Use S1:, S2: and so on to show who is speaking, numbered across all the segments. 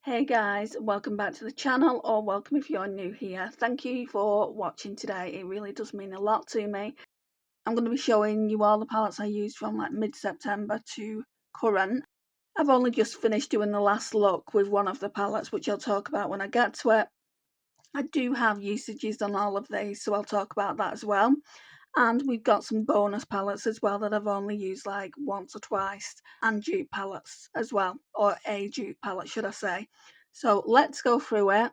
S1: Hey guys, welcome back to the channel, or welcome if you're new here. Thank you for watching today. It really does mean a lot to me. I'm going to be showing you all the palettes I used from like mid-September to current. I've only just finished doing the last look with one of the palettes, which I'll talk about when I get to it. I do have usages on all of these, so I'll talk about that as well. And we've got some bonus palettes as well that I've only used like once or twice, and dupe palettes as well, or a dupe palette should I say. So let's go through it.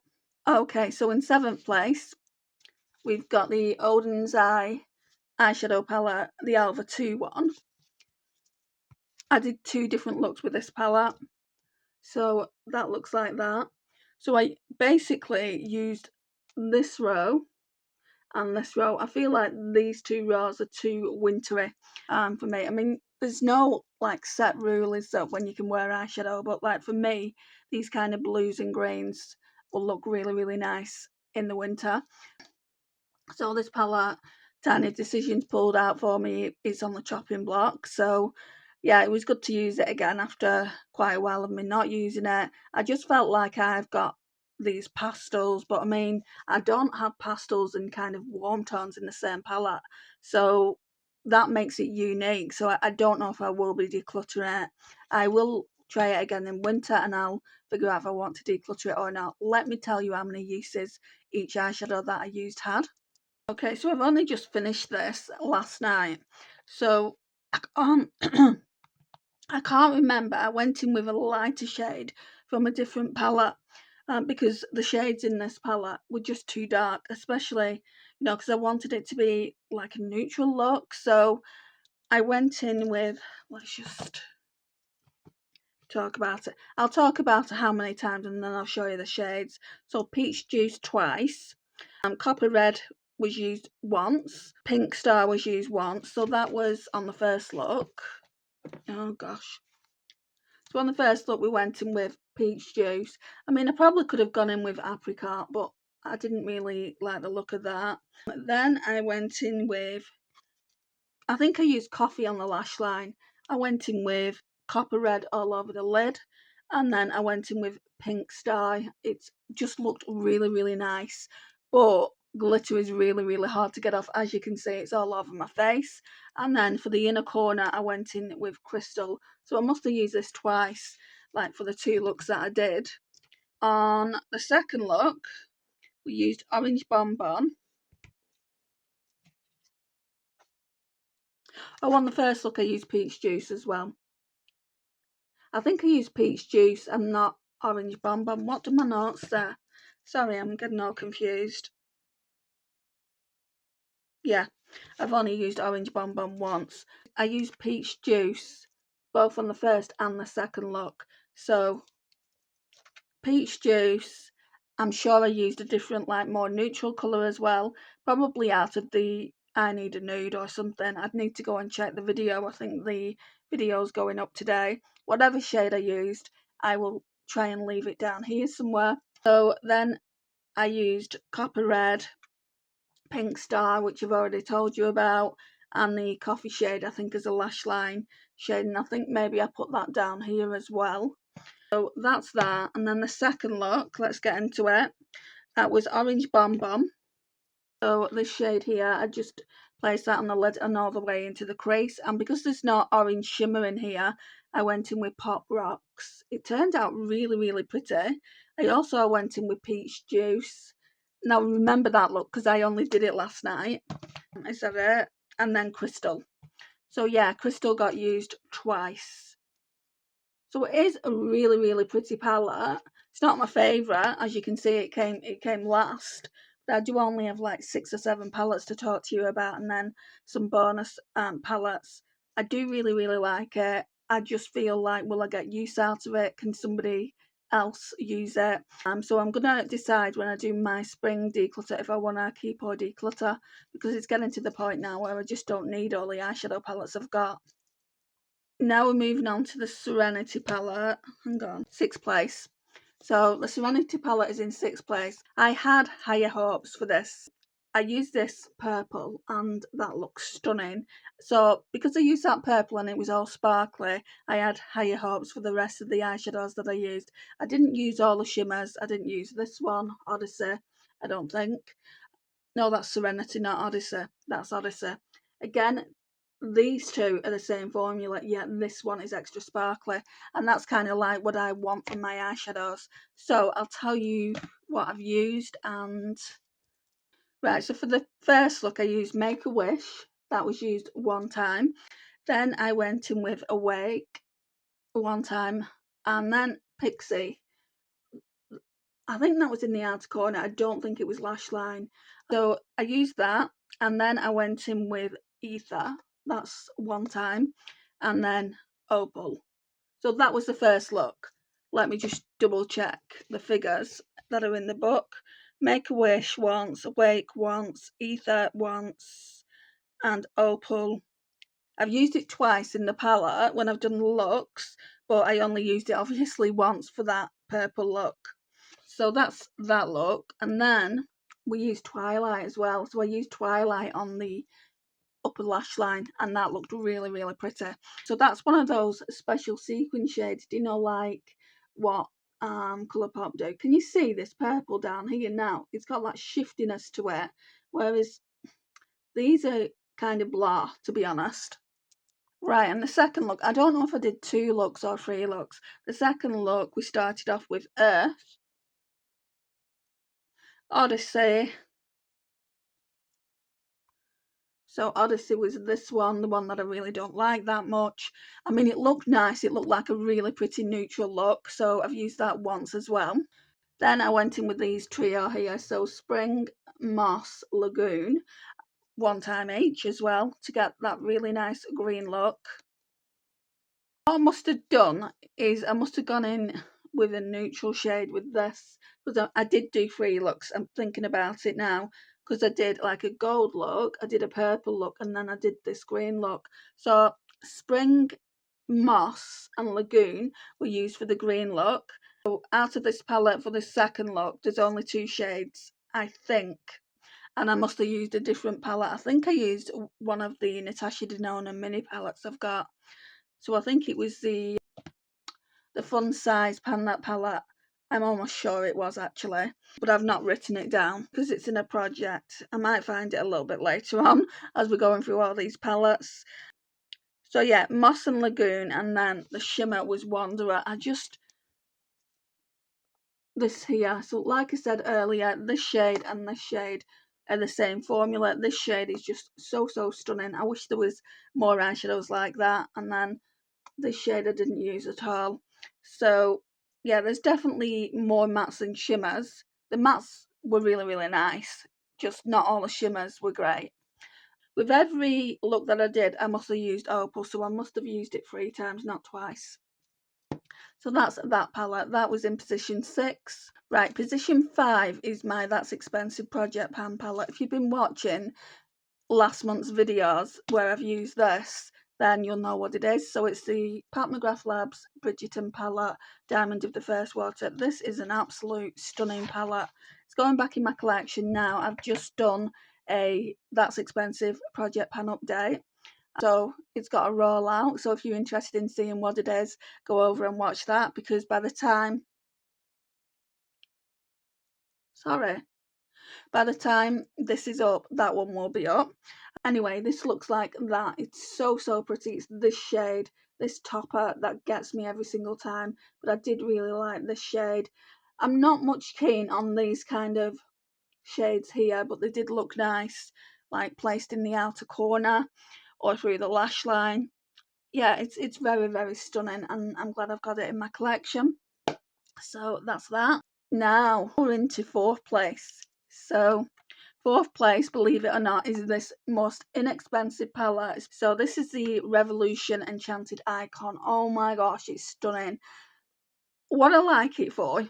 S1: Okay, so in 7th place we've got the Odin's Eye eyeshadow palette, the Alva 2 one. I did 2 different looks with this palette, so that looks like that. So I basically used this row and this row. I feel like these 2 rows are too wintry for me. I mean, there's no like set rule is that when you can wear eyeshadow, but like for me, these kind of blues and greens will look really nice in the winter. So this palette, Tiny Decisions pulled out for me, it's on the chopping block. So yeah, it was good to use it again after quite a while of me not using it. I just felt like I've got these pastels, but I mean, I don't have pastels and kind of warm tones in the same palette, so that makes it unique. So I don't know if I will be decluttering it. I will try it again in winter and I'll figure out if I want to declutter it or not. Let me tell you how many uses each eyeshadow that I used had. Okay, so I've only just finished this last night, so I can't, I can't remember. I went in with a lighter shade from a different palette because the shades in this palette were just too dark, especially, because I wanted it to be like a neutral look. So I went in with, let's just talk about it. I'll talk about it how many times and then I'll show you the shades. So Peach Juice twice, Copper Red was used once, Pink Star was used once, so that was on the first look. Oh gosh. So on the first look we went in with Peach Juice. I mean, I probably could have gone in with Apricot, but I didn't really like the look of that. Then I went in with, I think I used Coffee on the lash line. I went in with Copper Red all over the lid, and then I went in with Pink Star. It just looked really nice, but glitter is really hard to get off. As you can see, it's all over my face. And then for the inner corner I went in with Crystal, so I must have used this twice, like for the 2 looks that I did. On the second look we used Orange Bonbon. Oh, on the first look I used Peach Juice as well. I think I used Peach Juice and not Orange Bonbon. What do my notes say? Sorry, I'm getting all confused. Yeah, I've only used Orange Bonbon once. I used Peach Juice both on the first and the second look. So Peach Juice, I'm sure I used a different, like more neutral colour as well. Probably out of the I Need a Nude or something. I'd need to go and check the video. I think the video's going up today. Whatever shade I used, I will try and leave it down here somewhere. So then I used Copper Red, Pink Star, which I've already told you about, and the coffee shade I think is a lash line shade, and I think maybe I put that down here as well. So that's that. And then the second look, let's get into it. That was Orange Bonbon. So this shade here, I just placed that on the lid and all the way into the crease. And because there's no orange shimmer in here, I went in with Pop Rocks. It turned out really pretty. I also went in with Peach Juice. Now remember that look because I only did it last night. Is that it? And then Crystal. So yeah, Crystal got used twice. So it is a really pretty palette. It's not my favourite, as you can see. It came last. But I do only have like 6 or 7 palettes to talk to you about, and then some bonus palettes. I do really like it. I just feel like, will I get use out of it? Can somebody else use it? So I'm gonna decide when I do my spring declutter if I want to keep or declutter, because it's getting to the point now where I just don't need all the eyeshadow palettes I've got. Now we're moving on to the Serenity palette. Hang on, 6th place. So the Serenity palette is in 6th place. I had higher hopes for this. I used this purple and that looks stunning. So because I used that purple and it was all sparkly, I had higher hopes for the rest of the eyeshadows that I used. I didn't use all the shimmers. I didn't use this one, Odyssey, I don't think. No, that's Serenity, not Odyssey. That's Odyssey. Again, these two are the same formula, yet this one is extra sparkly. And that's kind of like what I want from my eyeshadows. So I'll tell you what I've used. And right, so for the first look, I used Make a Wish. That was used one time. Then I went in with Awake one time. And then Pixie. I think that was in the outer corner. I don't think it was Lash Line. So I used that, and then I went in with Ether. That's one time, and then Opal. So that was the first look. Let me just double check the figures that are in the book. Make a Wish once, Awake once, Ether once, and Opal. I've used it twice in the palette when I've done looks, but I only used it obviously once for that purple look. So that's that look. And then we used Twilight as well. So I used Twilight on the upper lash line and that looked really, really pretty. So that's one of those special sequin shades. Do you know like what Colourpop do? Can you see this purple down here now? It's got that shiftiness to it. Whereas these are kind of blah, to be honest. Right, and the second look, I don't know if I did 2 looks or 3 looks. The second look, we started off with Earth, Odyssey. So Odyssey was this one, the one that I really don't like that much. I mean, it looked nice. It looked like a really pretty neutral look. So I've used that once as well. Then I went in with these trio here. So Spring, Moss, Lagoon, one time each as well to get that really nice green look. What I must have done is I must have gone in with a neutral shade with this because I did do 3 looks. I'm thinking about it now because I did like a gold look, I did a purple look, and then I did this green look. So Spring, Moss and Lagoon were used for the green look. So out of this palette for the second look, there's only 2 shades, I think. And I must have used a different palette. I think I used one of the Natasha Denona mini palettes I've got. So I think it was the fun size pan palette. I'm almost sure it was actually, but I've not written it down because it's in a project. I might find it a little bit later on as we're going through all these palettes. So yeah, Moss and Lagoon, and then the shimmer was Wanderer. This here. So like I said earlier, this shade and this shade are the same formula. This shade is just so stunning. I wish there was more eyeshadows like that. And then this shade I didn't use at all. So yeah, there's definitely more mattes than shimmers. The mattes were really nice, just not all the shimmers were great. With every look that I did, I must have used Opal, so I must have used it 3 times, not twice. So that's that palette. That was in position 6. Right, position 5 is my That's Expensive Project Pan palette. If you've been watching last month's videos where I've used this, then you'll know what it is. So it's the Pat McGrath Labs Bridgerton palette, Diamond of the First Water. This is an absolute stunning palette. It's going back in my collection now. I've just done a That's Expensive Project Pan update. So it's got a rollout. So if you're interested in seeing what it is, go over and watch that because by the time this is up, that one will be up. Anyway, this looks like that. It's so pretty. It's this shade, this topper that gets me every single time. But I did really like this shade. I'm not much keen on these kind of shades here, but they did look nice, like placed in the outer corner or through the lash line. Yeah, it's very stunning, and I'm glad I've got it in my collection. So that's that. Now we're into 4th place. So 4th place, believe it or not, is this most inexpensive palette. So this is the Revolution Enchanted Icon. Oh my gosh, it's stunning. What I like it for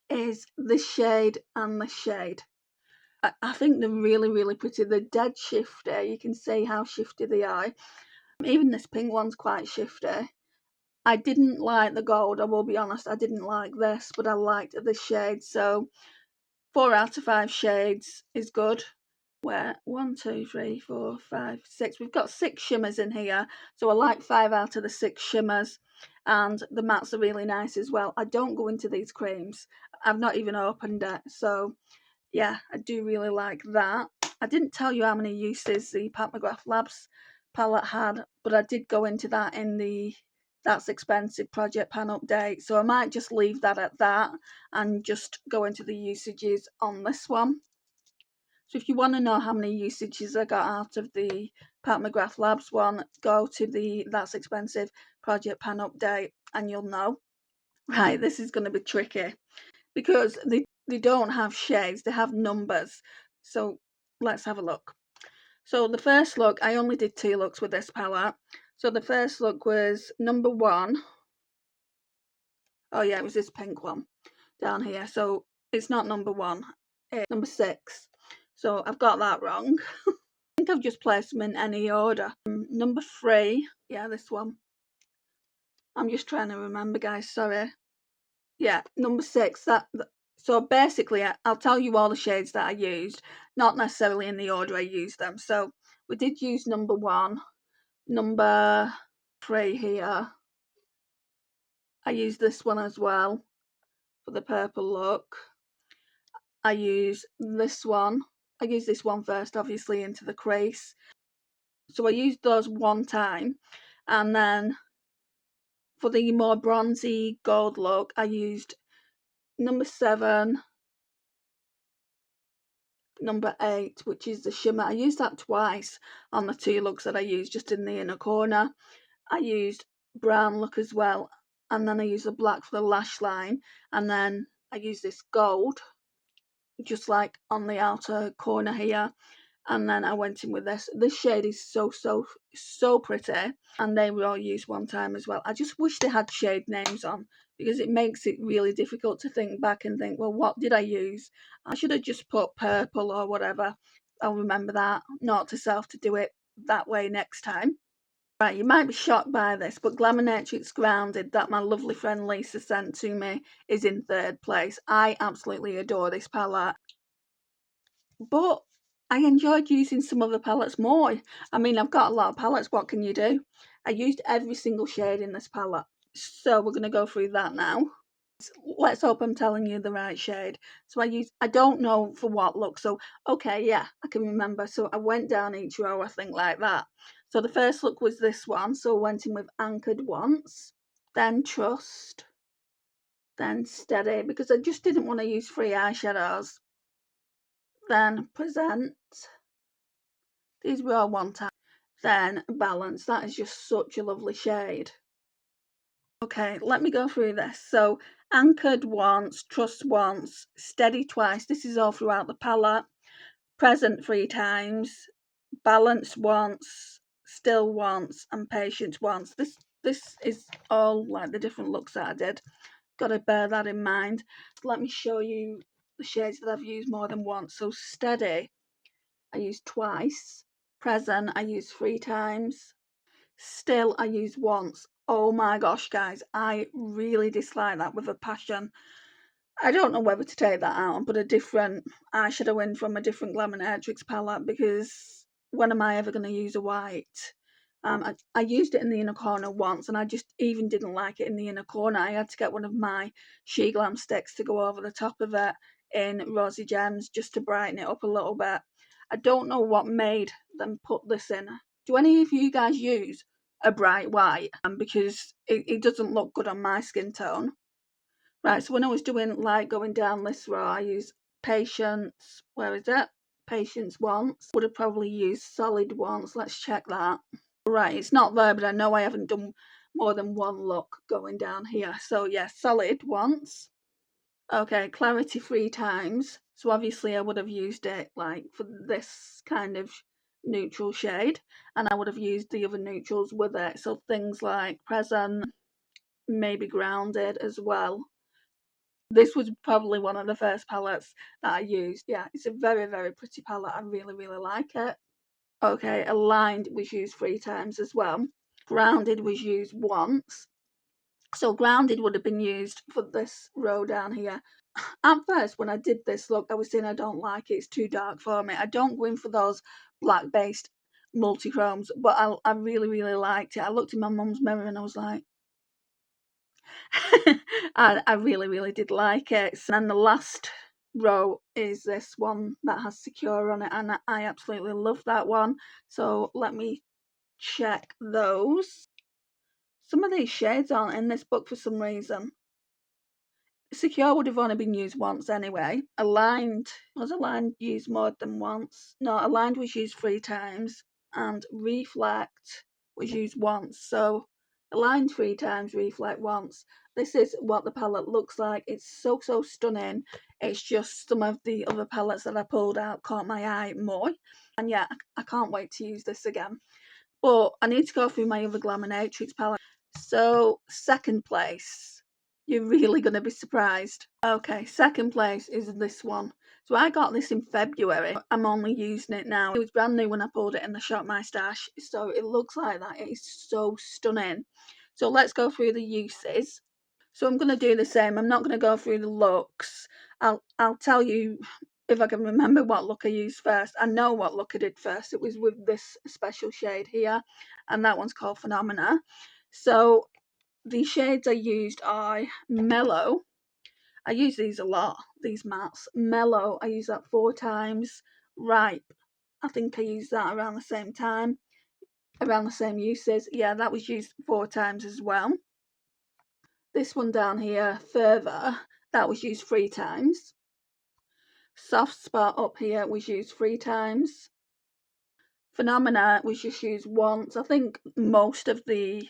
S1: is this shade and this shade. I think they're really pretty. They're dead shifty. You can see how shifty they are. Even this pink one's quite shifty. I didn't like the gold, I will be honest. I didn't like this, but I liked this shade. So 4 out of 5 shades is good. Where 1, 2, 3, 4, 5, 6. We've got 6 shimmers in here, so I like 5 out of the 6 shimmers, and the mattes are really nice as well. I don't go into these creams. I've not even opened it, so yeah, I do really like that. I didn't tell you how many uses the Pat McGrath Labs palette had, but I did go into that in the That's Expensive project pan update, so I might just leave that at that and just go into the usages on this one. So if you want to know how many usages I got out of the Pat McGrath Labs one, go to the That's Expensive project pan update and you'll know. Right, this is going to be tricky because they don't have shades, they have numbers. So let's have a look. So the first look, I only did 2 looks with this palette. So the first look was number 1. Oh yeah, it was this pink one down here. So it's not number 1, it's number 6. So I've got that wrong. I think I've just placed them in any order. Number 3, yeah, this one. I'm just trying to remember, guys, sorry. Yeah, number 6, so basically I'll tell you all the shades that I used, not necessarily in the order I used them. So we did use number 1, number 3 here. I used this one as well for the purple look. I use this one. I use this one first, obviously, into the crease. So I used those one time, and then for the more bronzy gold look, I used number 7, number 8, which is the shimmer. I used that twice on the 2 looks that I used, just in the inner corner. I used brown look as well, and then I used the black for the lash line, and then I used this gold just like on the outer corner here, and then I went in with this shade is so pretty, and they were all used one time as well. I just wish they had shade names on, because it makes it really difficult to think back and think, well, what did I use? I should have just put purple or whatever. I'll remember that. Note to self to do it that way next time. Right, you might be shocked by this, but Glamonatrix Grounded that my lovely friend Lisa sent to me is in 3rd place. I absolutely adore this palette, but I enjoyed using some of the palettes more. I mean, I've got a lot of palettes, what can you do? I used every single shade in this palette, so we're going to go through that now. Let's hope I'm telling you the right shade. So I don't know for what look, so okay, yeah, I can remember. So I went down each row, I think, like that. So the first look was this one, so I went in with Anchored Once, then Trust, then Steady, because I just didn't want to use 3 eyeshadows, then Present. These were all one time. Then Balance, that is just such a lovely shade. Okay, let me go through this. So Anchored Once, Trust Once, Steady twice. This is all throughout the palette. Present 3 times, Balance once, Still once, and Patient once. This is all like the different looks that I did. Got to bear that in mind. Let me show you the shades that I've used more than once. So Steady, I used twice. Present, I used 3 times. Still, I used once. Oh my gosh, guys, I really dislike that with a passion. I don't know whether to take that out and put a different eyeshadow in from a different Glamonatrix palette, because when am I ever going to use a white? I used it in the inner corner once, and I just even didn't like it in the inner corner. I had to get one of my She Glam sticks to go over the top of it in Rosy Gems just to brighten it up a little bit. I don't know what made them put this in. Do any of you guys use a bright white? Because it doesn't look good on my skin tone. Right, so when I was doing like going down this row, I used Patience. Where is it? Patience once. Would have probably used Solid once. Let's check that. Right, it's not there, but I know I haven't done more than one look going down here. So yeah, Solid once. Okay, Clarity 3 times. So obviously I would have used it like for this kind of neutral shade, and I would have used the other neutrals with it. So things like Present, maybe Grounded as well. This was probably one of the first palettes that I used. Yeah, it's a very, very pretty palette. I really, really like it. Okay, Aligned was used 3 times as well. Grounded was used once. So Grounded would have been used for this row down here. At first, when I did this look, I was saying I don't like it, it's too dark for me. I don't go in for those black based multi-chromes, but I really, really liked it. I looked in my mum's mirror and I was like, I really, really did like it. And then the last row is this one that has Secure on it, and I absolutely love that one. So let me check those. Some of these shades aren't in this book for some reason. Secure would have only been used once anyway. Aligned, was Aligned used more than once? No, Aligned was used 3 times, and Reflect was used once. So Aligned 3 times, Reflect once. This is what the palette looks like. It's so, so stunning. It's just some of the other palettes that I pulled out caught my eye more. And yeah, I can't wait to use this again. But I need to go through my other Glaminatrix palette. So, second place. You're really going to be surprised. Okay, second place is this one. So I got this in February. I'm only using it now. It was brand new when I pulled it in the shop my stash. So it looks like that. It is so stunning. So let's go through the uses. So I'm going to do the same. I'm not going to go through the looks. I'll tell you if I can remember what look I used first. I know what look I did first. It was with this special shade here, and that one's called Phenomena. So the shades I used are Mellow. I use these a lot, these mattes. Mellow, I use that 4 times. Ripe, I think I used that around the same time, around the same uses. Yeah, that was used 4 times as well. This one down here, Further, that was used 3 times. Soft Spot up here was used 3 times. Phenomena was just used once. I think most of the,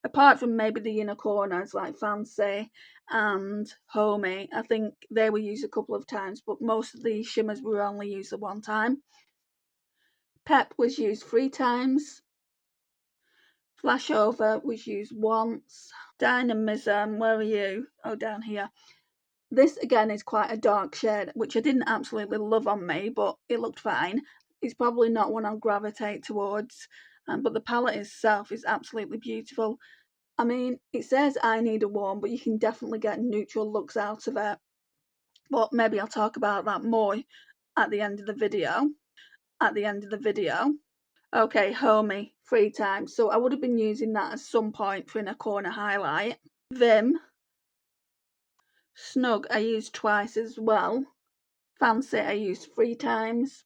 S1: apart from maybe the inner corners like Fancy and Homey, I think they were used a couple of times, but most of the shimmers were only used the 1 time. Pep was used 3 times. Flashover was used once. Dynamism, where are you? Oh, down here. This again is quite a dark shade, which I didn't absolutely love on me, but it looked fine. It's probably not one I'll gravitate towards, but the palette itself is absolutely beautiful. I mean, it says I need a warm, but you can definitely get neutral looks out of it. But maybe I'll talk about that more at the end of the video. Okay, Homey, 3 times. So I would have been using that at some point for in a corner highlight. Vim, Snug, I used twice as well. Fancy, I used 3 times.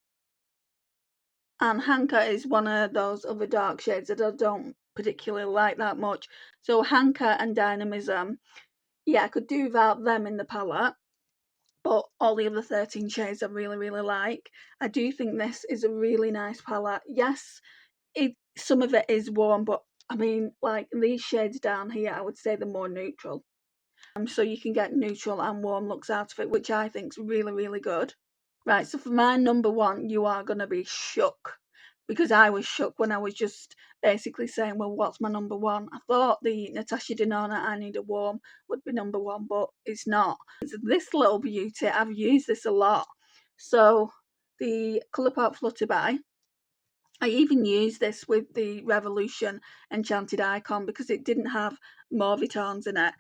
S1: And Hanker is one of those other dark shades that I don't particularly like that much. So Hanker and Dynamism, yeah, I could do without them in the palette. But all the other 13 shades I really, really like. I do think this is a really nice palette. Yes, some of it is warm, but I mean, like these shades down here, I would say they're more neutral. So you can get neutral and warm looks out of it, which I think is really, really good. Right, so for my number 1, you are going to be shook. Because I was shook when I was just basically saying, well, what's my number 1? I thought the Natasha Denona I Need a Warm would be number 1, but it's not. It's this little beauty, I've used this a lot. So the Colourpop Flutterby, I even used this with the Revolution Enchanted Icon because it didn't have mauve tones in it.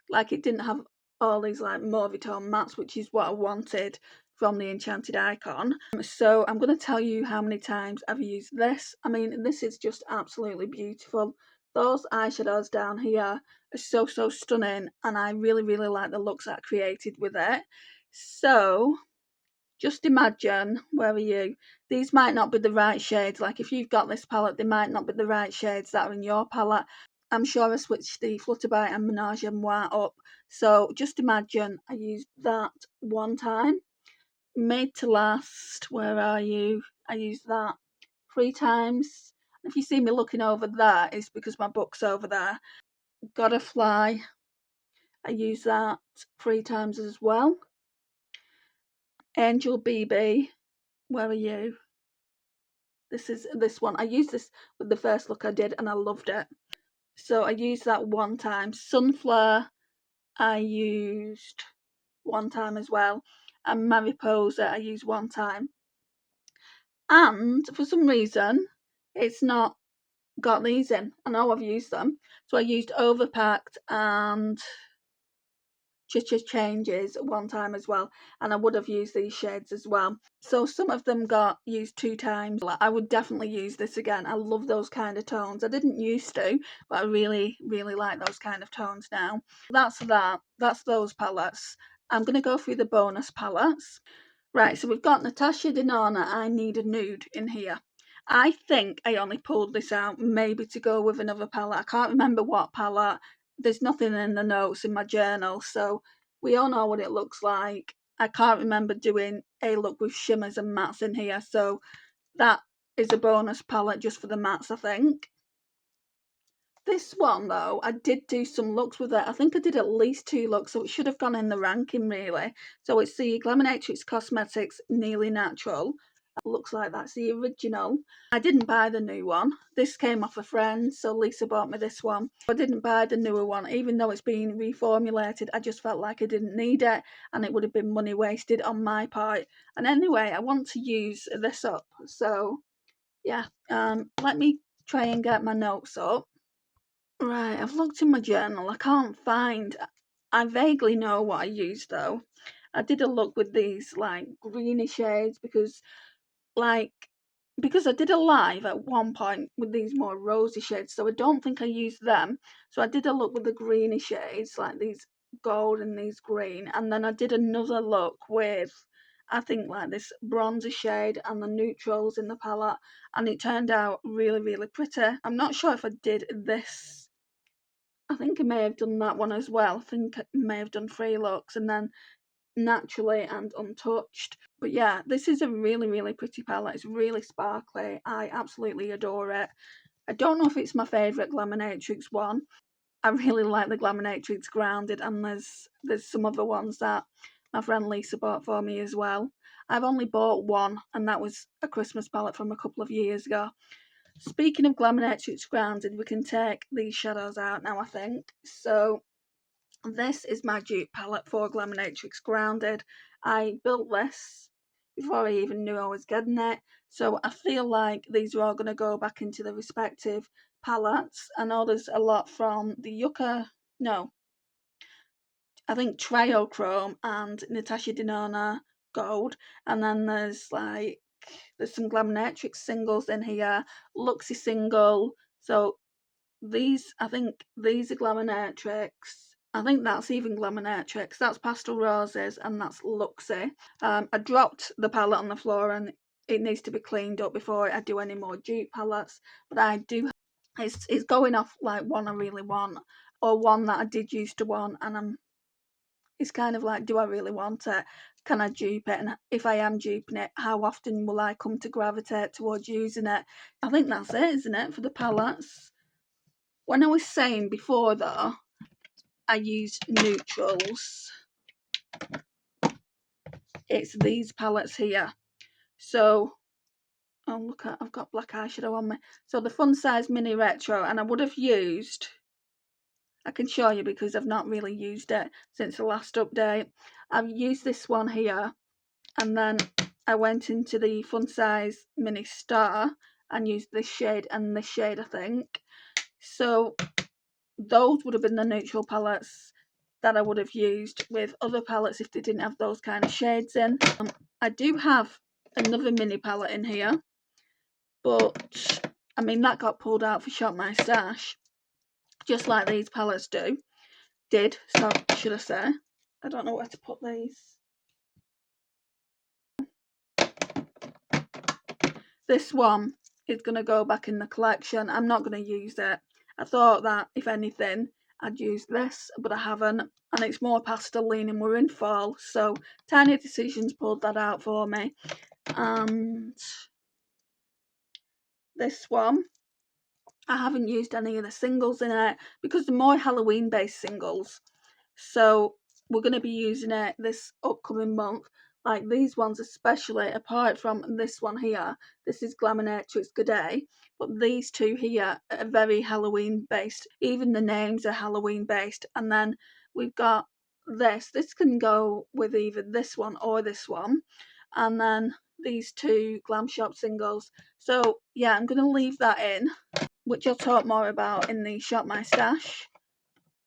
S1: Like it didn't have all these like mauve tone mattes, which is what I wanted from the Enchanted Icon. So I'm going to tell you how many times I've used this. I mean, this is just absolutely beautiful. Those eyeshadows down here are so, so stunning, and I really, really like the looks that I created with it. So just imagine, where are you? These might not be the right shades. Like if you've got this palette, they might not be the right shades that are in your palette. I'm sure I switched the Flutterby and Menage a Moi up. So just imagine I used that 1 time. Made to Last, where are you? I used that 3 times. If you see me looking over there, it's because my book's over there. Gotta Fly, I used that 3 times as well. Angel BB, where are you? This is this one. I used this with the first look I did and I loved it. So I used that 1 time. Sunflower, I used 1 time as well. And Mariposa, I used 1 time. And for some reason, it's not got these in. I know I've used them. So I used Overpacked and Changes one time as well, and I would have used these shades as well. So some of them got used 2 times. I would definitely use this again. I love those kind of tones. I didn't used to, but I really, really like those kind of tones now. That's that. That's those palettes. I'm going to go through the bonus palettes. Right, so we've got Natasha Denona, I Need a Nude in here. I think I only pulled this out maybe to go with another palette. I can't remember what palette. There's nothing in the notes in my journal, so we all know what it looks like. I can't remember doing a look with shimmers and mattes in here, so that is a bonus palette just for the mattes, I think. This one, though, I did do some looks with it. I think I did at least 2 looks, so it should have gone in the ranking, really. So it's the Glaminatrix Cosmetics Nearly Natural. It looks like that's the original. I didn't buy the new one. This came off a friend, so Lisa bought me this one. I didn't buy the newer one, even though it's been reformulated. I just felt like I didn't need it, and it would have been money wasted on my part. And anyway, I want to use this up. So, yeah, let me try and get my notes up. Right, I've looked in my journal. I can't find. I vaguely know what I used though. I did a look with these like greeny shades like because I did a live at one point with these more rosy shades, so I don't think I used them. So I did a look with the greeny shades, like these gold and these green, and then I did another look with I think like this bronzer shade and the neutrals in the palette, and it turned out really, really pretty. I'm not sure if I did this. I think I may have done that one as well. I think I may have done 3 looks and then Naturally and Untouched. But yeah, this is a really, really pretty palette. It's really sparkly. I absolutely adore it. I don't know if it's my favourite Glaminatrix one. I really like the Glaminatrix Grounded, and there's some other ones that my friend Lisa bought for me as well. I've only bought one, and that was a Christmas palette from a couple of years ago. Speaking of Glaminatrix Grounded, we can take these shadows out now, I think. So this is my dupe palette for Glaminatrix Grounded. I built this before I even knew I was getting it, so I feel like these are all going to go back into the respective palettes. I know there's a lot from the I think Triochrome and Natasha Denona Gold, and then there's some Glaminatrix singles in here, Luxie single. So I think these are Glaminatrix. I think that's even Glaminatrix. That's Pastel Roses and that's Luxie. I dropped the palette on the floor and it needs to be cleaned up before I do any more dupe palettes. But I do. It's going off like one I really want or one that I did used to want, and it's kind of like, do I really want it? Can I dupe it? And if I am duping it, how often will I come to gravitate towards using it? I think that's it, isn't it, for the palettes? When I was saying before though, I used neutrals, it's these palettes here. So, oh look, I've got black eyeshadow on me. So the Fun Size Mini Retro, and I would have used, I can show you because I've not really used it since the last update. I've used this one here, and then I went into the Fun Size Mini Star and used this shade and this shade, I think. So those would have been the neutral palettes that I would have used with other palettes if they didn't have those kind of shades in. I do have another mini palette in here, but I mean that got pulled out for Shop My Stash, just like these palettes so should I say. I don't know where to put these. This one is going to go back in the collection. I'm not going to use it. I thought that if anything I'd use this, but I haven't, and it's more pastel leaning. We're in fall, so Tiny Decisions pulled that out for me. And this one, I haven't used any of the singles in it because they're more Halloween based singles, so we're going to be using it this upcoming month. Like these ones especially, apart from this one here, this is Glaminatrix G'day, but these two here are very Halloween based. Even the names are Halloween based. And then we've got this can go with either this one or this one, and then these two Glam Shop singles. So yeah, I'm going to leave that in. which I'll talk more about in the Shop My Stash.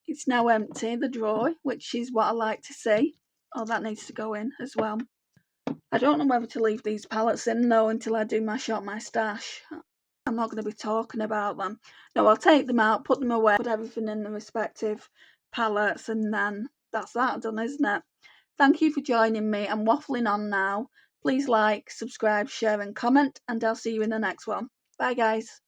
S1: It's now empty, the drawer, which is what I like to see. Oh, that needs to go in as well. I don't know whether to leave these palettes in though until I do my Shop My Stash. I'm not going to be talking about them. No, I'll take them out, put them away, put everything in the respective palettes, and then that's that done, isn't it? Thank you for joining me. I'm waffling on now. Please like, subscribe, share and comment, and I'll see you in the next one. Bye guys.